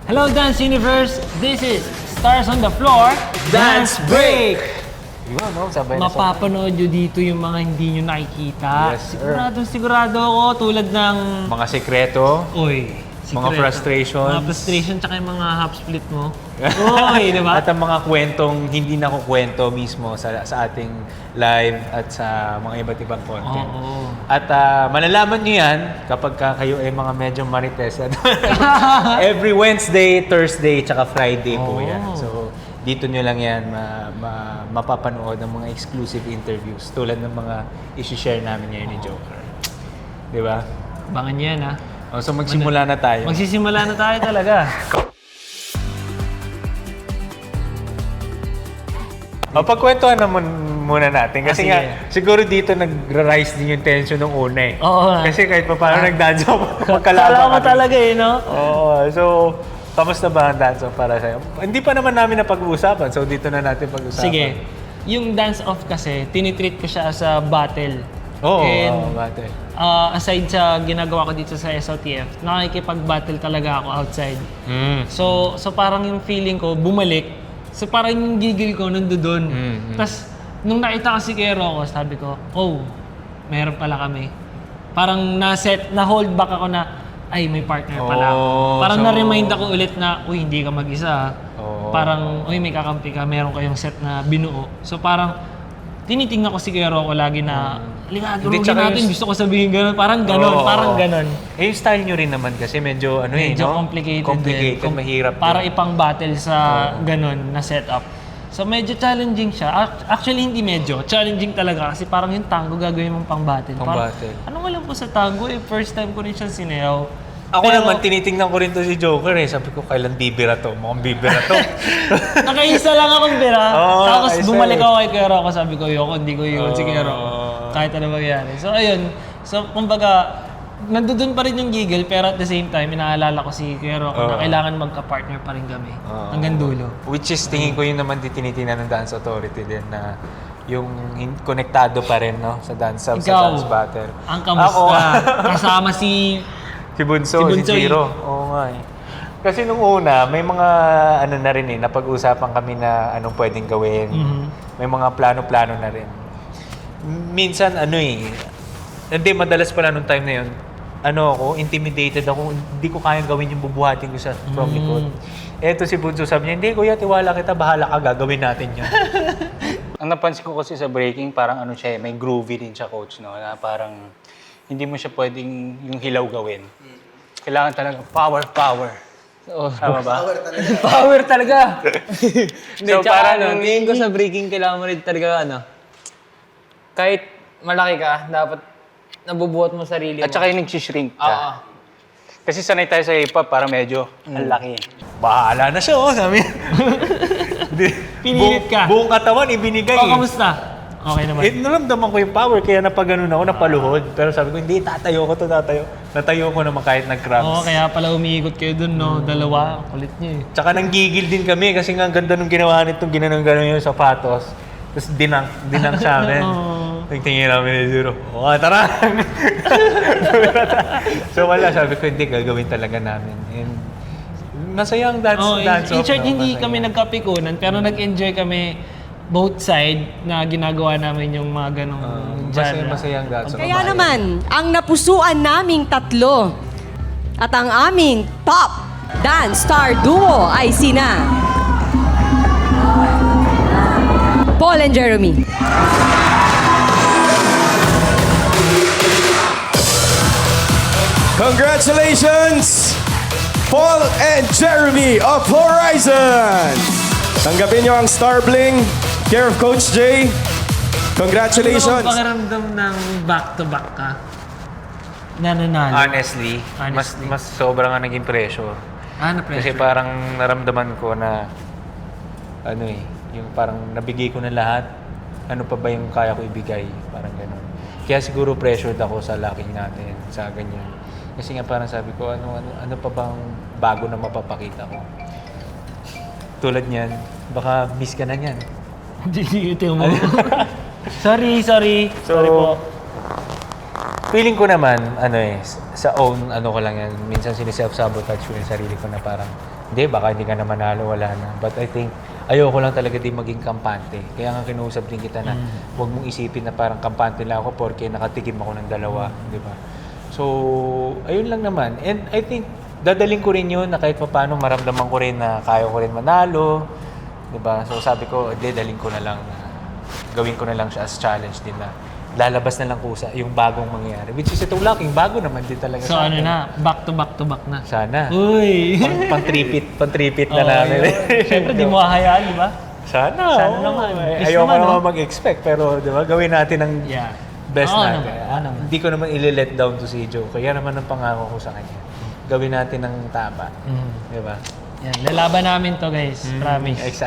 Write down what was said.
Hello Dance Universe! This is Stars on the Floor Dance Break! Yun, no? Sabay na Mapapanood nyo dito yung mga hindi nyo nakikita. Yes, sir. Sigurado ako tulad ng... mga sekreto, Uy, mga sikreto. frustrations. Mga frustration tsaka yung mga half split mo. Uy, di ba? at ang mga kwentong hindi nakukwento mismo sa ating live at sa mga iba't ibang content. Oo. At malalaman nyo yan kapag kayo ay mga medyo marites. Every Wednesday, Thursday, tsaka Friday po yan. So, dito nyo lang yan mapapanood ng mga exclusive interviews tulad ng mga isi-share namin ngayon ni Joker. Di ba? Abangan nyo yan, ha? So, magsimula na tayo. Magsisimula na tayo talaga. Pagkwentuhan naman muna natin. Kasi sige. nga, siguro dito nag-rise din yung tension ng una eh. Oo. Kasi kahit pa paano nag-dance off, magkalaban Kala mo kami. talaga eh, no? Oo. So, kamusta ba ang dance off para sa'yo? Hindi pa naman namin napag-uusapan. So, dito na natin pag-usapan. Sige. Yung dance off kasi, tinitreat ko siya as a battle. Oo, And, battle. aside sa ginagawa ko dito sa SOTF, nakikipag-battle talaga ako outside. Mm. So parang yung feeling ko, bumalik. So parang yung gigil ko nandoon. Tapos, nung nakita ko si Kero ko, sabi ko, oh, meron pala kami. Parang na-hold back ako na, ay, may partner pala ako. Parang na-remind ako ulit na, uy, hindi ka mag-isa. Parang, uy, may kakampi ka, meron kayong set na binuo. So parang, tinitingnan ko si Kero ko lagi na, ligagawin natin, gusto ko sabihin gano'n, parang gano'n, parang gano'n. Eh, yung style nyo rin naman kasi medyo, Medyo no? complicated. Complicated, mahirap. Para din. ipang battle sa gano'n na setup. So medyo challenging siya. Actually, hindi medyo. Challenging talaga kasi parang yung tango gagawin mong pang battle. Pang-battle. Anong alam po sa tango eh, first time ko rin siya sineyaw. Ako naman, tinitingnan ko rin to si Joker eh. Sabi ko, kailan bibira to? Mukhang bibira to. Nakaisa lang akong bira. Tapos nakaisa bumalik eh. ako kay Kero ko. Sabi ko, yoko, hindi ko yun si Kero. Kahit ano mangyari. So ayun. So kumbaga, nandoon pa rin yung giggle pero at the same time, inaalala ko si Kero ko na kailangan magka-partner pa rin kami. Hanggang dulo. Which is, tingin ko yun naman tinitingnan ng Dance Authority din na yung konektado pa rin no sa dance Ikaw, battle. ang kamusta? Kasama si Bunso, si Jiro. Oo nga eh. Kasi nung una, may mga ano na rin eh, napag-usapan kami na anong pwedeng gawin. May mga plano-plano na rin. Minsan hindi madalas pala nung time na yun, intimidated ako, hindi ko kayang gawin yung bubuhatin ko sa from likod. Eto si Bunso sabi niya, hindi kuya, tiwala kita, bahala ka, gagawin natin yun. Ang napansin ko kasi sa breaking, parang siya, may groovy din siya, coach, no? Na parang hindi mo siya pwedeng yung hilaw gawin. Kailangan talaga power. Oh, tama ba? Power talaga! Hindi, So, tsaka parang tingin ko sa breaking, kailangan mo rin talaga kahit malaki ka, dapat nabubuhat mo sarili mo. At saka yung nagsishrink ka. Oo. Kasi sanay tayo sa hip-hop, parang medyo ang laki. Bahala na siya, sabi niya. Pinilit ka. Buong katawan, ibinigay. O, kamusta? Okay naman. Naramdaman ko yung power, kaya napaganon ako, napaluhod. Pero sabi ko, hindi, tatayo ko. Natayo ko naman kahit nag-cramps. Oo, kaya pala umiikot kayo dun, no? Dalawa, ang kulit niyo eh. Tsaka nanggigil din kami kasi nga ang ganda nung ginawa nito, ginanong-ganon yung sapatos. Tapos dinang sa amin. Nagtingin namin ni Zero. Oo, tara! So wala, sabi ko, hindi, gagawin talaga namin. And masaya ang dance In off. short, no? hindi Masaya. kami nagkapikunan, pero nag-enjoy kami both side na ginagawa namin yung mga ganong genre. Masaya ang dance off. Kaya naman, ang napusuan naming tatlo at ang aming top dance star duo ay sina Paul and Jeremy. Congratulations, Paul and Jeremy of Horizon! Tanggapin niyo ang Star Bling, care of Coach Jay. Congratulations! Ano ang pakiramdam ng back-to-back ka? Nananalo? Honestly, mas sobrang nga naging pressure. Kasi Na-pressure? parang naramdaman ko na yung parang nabigay ko na lahat. Ano pa ba yung kaya ko ibigay? Parang gano'n. Kaya siguro pressured ako sa locking natin, sa ganyan. Kasi nga parang sabi ko, ano pa bang bago na mapapakita ko? Tulad niyan, baka miss ka na niyan. Hindi mo. Sorry po. Feeling ko naman, sa own, ko lang yan. Minsan siniself-sabotage ko yung sarili ko na parang, hindi, baka hindi ka na manalo, wala na. But I think, ayoko lang talaga din maging kampante. Kaya nga kinuusap din kita na huwag mong isipin na parang kampante lang ako porque nakatikim ako ng dalawa, di ba? So, ayun lang naman. And I think, dadaling ko rin yun na kahit paano maramdaman ko rin na kaya ko rin manalo, di ba? So sabi ko, daling ko na lang, gawin ko na lang siya as challenge din na lalabas na lang kusa yung bagong mangyayari. Which is ito laking bago naman din talaga So sa ano akin. na, back to back to back na. Sana. Uy! Pantripit na Oo, namin. yun. Siyempre, di mo hahayaan, di ba? Sana. Sana oo. naman. Yes Ayoko naman, naman no? mag-expect, pero di ba, gawin natin ang Yeah. best Oo natin. naman, oo naman. Hindi ko naman ili-let down to si Joe. Kaya naman ang pangako ko sa kanya. Gawin natin ang tama. Di ba? Yan, lalaban namin to guys. Promise. Excited